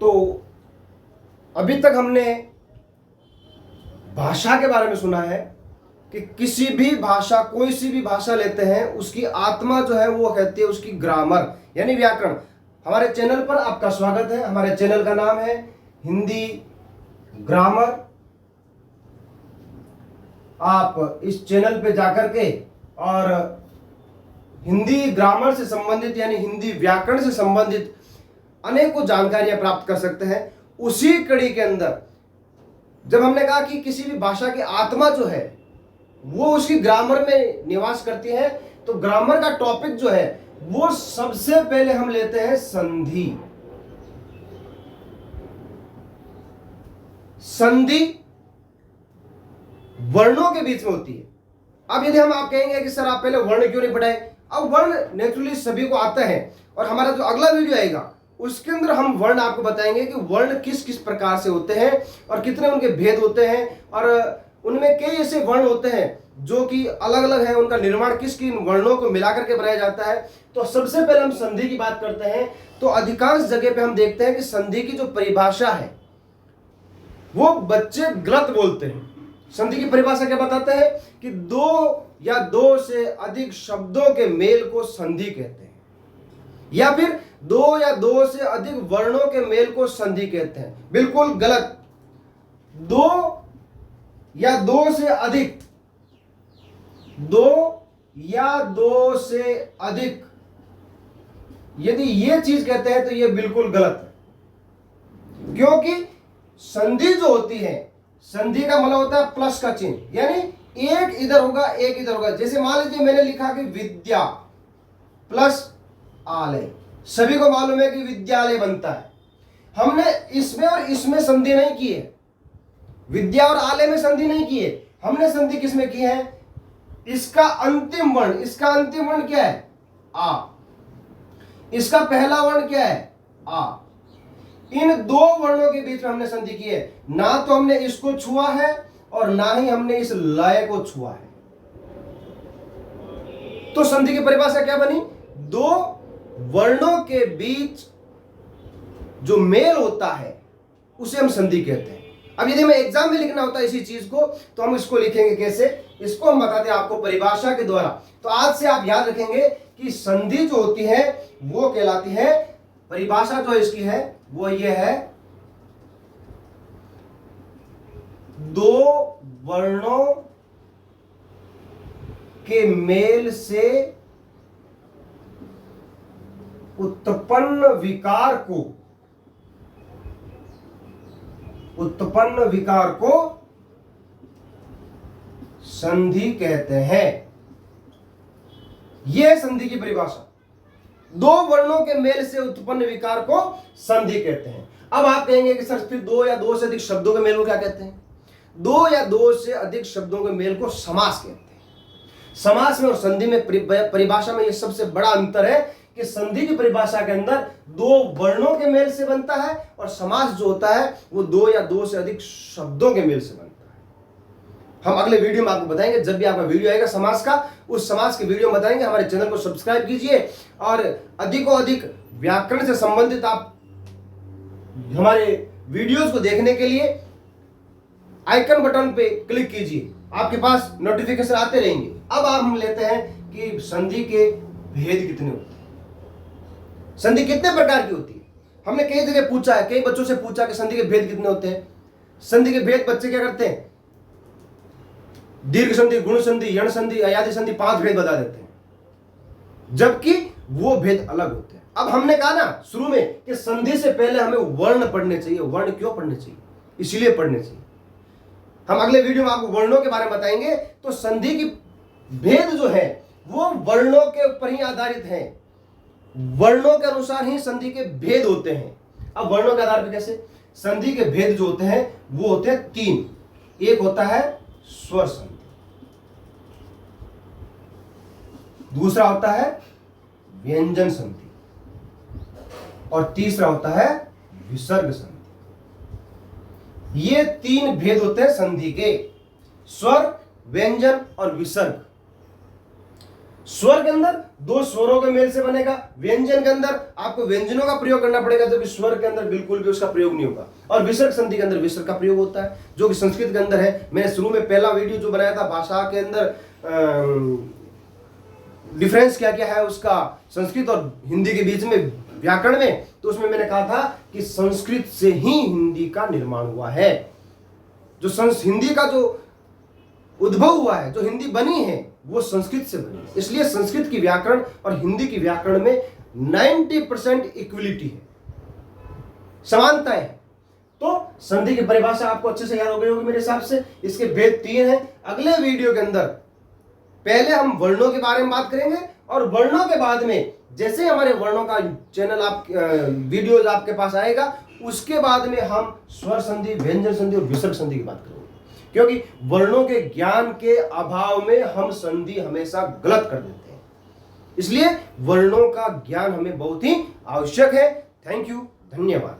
तो अभी तक हमने भाषा के बारे में सुना है कि किसी भी भाषा, कोई सी भी भाषा लेते हैं, उसकी आत्मा जो है वो कहती है उसकी ग्रामर यानी व्याकरण। हमारे चैनल पर आपका स्वागत है। हमारे चैनल का नाम है हिंदी ग्रामर। आप इस चैनल पे जाकर के और हिंदी ग्रामर से संबंधित यानी हिंदी व्याकरण से संबंधित अनेकों जानकारियां प्राप्त कर सकते हैं। उसी कड़ी के अंदर जब हमने कहा कि किसी भी भाषा की आत्मा जो है वो उसकी ग्रामर में निवास करती है, तो ग्रामर का टॉपिक जो है वो सबसे पहले हम लेते हैं संधि। संधि वर्णों के बीच में होती है। अब यदि हम आप कहेंगे कि सर आप पहले वर्ण क्यों नहीं पढ़ाए, अब वर्ण नेचुरली सभी को आता है और हमारा जो अगला वीडियो आएगा उसके अंदर हम वर्ण आपको बताएंगे कि वर्ण किस किस प्रकार से होते हैं और कितने उनके भेद होते हैं और उनमें कई ऐसे वर्ण होते हैं जो कि अलग अलग है, उनका निर्माण किस किन वर्णों को मिलाकर के बनाया जाता है। तो सबसे पहले हम संधि की बात करते हैं। तो अधिकांश जगह पे हम देखते हैं कि संधि की जो परिभाषा है वो बच्चे गलत बोलते हैं। संधि की परिभाषा क्या बताते हैं कि दो या दो से अधिक शब्दों के मेल को संधि कहते हैं, या फिर दो या दो से अधिक वर्णों के मेल को संधि कहते हैं। बिल्कुल गलत। दो या दो से अधिक, दो या दो से अधिक, यदि ये चीज कहते हैं तो ये बिल्कुल गलत है। क्योंकि संधि जो होती है, संधि का मतलब होता है प्लस का चिन्ह, यानी एक इधर होगा एक इधर होगा। जैसे मान लीजिए मैंने लिखा कि विद्या प्लस आलय, सभी को मालूम है कि विद्यालय बनता है। हमने इसमें और इसमें संधि नहीं की है, विद्या और आलय में संधि नहीं की है। हमने संधि किसमें की है, इसका अंतिम वर्ण, इसका अंतिम वर्ण क्या है आ, इसका पहला वर्ण क्या है आ। इन दो वर्णों के बीच में हमने संधि की है। ना तो हमने इसको छुआ है और ना ही हमने इस लय को छुआ है। तो संधि की परिभाषा क्या बनी, दो वर्णों के बीच जो मेल होता है उसे हम संधि कहते हैं। अब यदि हमें एग्जाम में लिखना होता है इसी चीज को तो हम इसको लिखेंगे कैसे, इसको हम बताते हैं आपको परिभाषा के द्वारा। तो आज से आप याद रखेंगे कि संधि जो होती है वो कहलाती है, परिभाषा जो इसकी है वो ये है, दो वर्णों के मेल से उत्पन्न विकार को संधि कहते हैं। यह संधि की परिभाषा, दो वर्णों के मेल से उत्पन्न विकार को संधि कहते हैं। अब आप कहेंगे कि सर फिर दो या दो से अधिक शब्दों के मेल को क्या कहते हैं, दो या दो से अधिक शब्दों के मेल को समास कहते हैं। समास में और संधि में परिभाषा में यह सबसे बड़ा अंतर है कि संधि की परिभाषा के अंदर दो वर्णों के मेल से बनता है और समास जो होता है वो दो या दो से अधिक शब्दों के मेल से बनता है। हम अगले वीडियो में आपको बताएंगे, जब भी आपका वीडियो आएगा समास का, उस समास के वीडियो में बताएंगे। हमारे चैनल को सब्सक्राइब कीजिए और अधिक व्याकरण से संबंधित आप हमारे वीडियोस को देखने के लिए आइकन बटन पे क्लिक कीजिए, आपके पास नोटिफिकेशन आते रहेंगे। अब हम लेते हैं कि संधि के भेद कितने होते हैं, संधि कितने प्रकार की होती है। हमने कई जगह पूछा है, कई बच्चों से पूछा कि संधि के भेद कितने होते हैं। संधि के भेद बच्चे क्या करते हैं, दीर्घ संधि, गुण संधि, यण संधि, अयादि संधि, 5 भेद बता देते हैं, जबकि वो भेद अलग होते हैं। अब हमने कहा ना शुरू में कि संधि से पहले हमें वर्ण पढ़ने चाहिए। वर्ण क्यों पढ़ने चाहिए, इसलिए पढ़ने चाहिए। हम अगले वीडियो में आपको वर्णों के बारे में बताएंगे। तो संधि की भेद जो है वो वर्णों के ऊपर ही आधारित है, वर्णों के अनुसार ही संधि के भेद होते हैं। अब वर्णों के आधार पर कैसे, संधि के भेद जो होते हैं वो होते हैं 3। एक होता है स्वर संधि, दूसरा होता है व्यंजन संधि और तीसरा होता है विसर्ग संधि। ये 3 भेद होते हैं संधि के, स्वर, व्यंजन और विसर्ग। स्वर के अंदर दो स्वरों के मेल से बनेगा, व्यंजन के अंदर आपको व्यंजनों का प्रयोग करना पड़ेगा, जबकि स्वर के अंदर बिल्कुल भी उसका प्रयोग नहीं होगा। और विसर्ग संधि के अंदर विसर्ग का प्रयोग होता है, जो कि संस्कृत के अंदर है। मैंने शुरू में पहला वीडियो जो बनाया था भाषा के अंदर डिफरेंस क्या क्या है उसका संस्कृत और हिंदी के बीच में व्याकरण में, तो उसमें मैंने कहा था कि संस्कृत से ही हिंदी का निर्माण हुआ है। जो हिंदी का जो उद्भव हुआ है, जो हिंदी बनी है, वो संस्कृत से बनी है। इसलिए संस्कृत की व्याकरण और हिंदी की व्याकरण में 90% इक्वलिटी है, समानता है। तो संधि की परिभाषा आपको अच्छे से याद हो गई होगी मेरे हिसाब से। इसके भेद 3 हैं। अगले वीडियो के अंदर पहले हम वर्णों के बारे में बात करेंगे, और वर्णों के बाद में जैसे हमारे वर्णों का चैनल आप वीडियोज आपके पास आएगा, उसके बाद में हम स्वर संधि, व्यंजन संधि और विसर्ग संधि की बात करेंगे। क्योंकि वर्णों के ज्ञान के अभाव में हम संधि हमेशा गलत कर देते हैं, इसलिए वर्णों का ज्ञान हमें बहुत ही आवश्यक है। थैंक यू, धन्यवाद।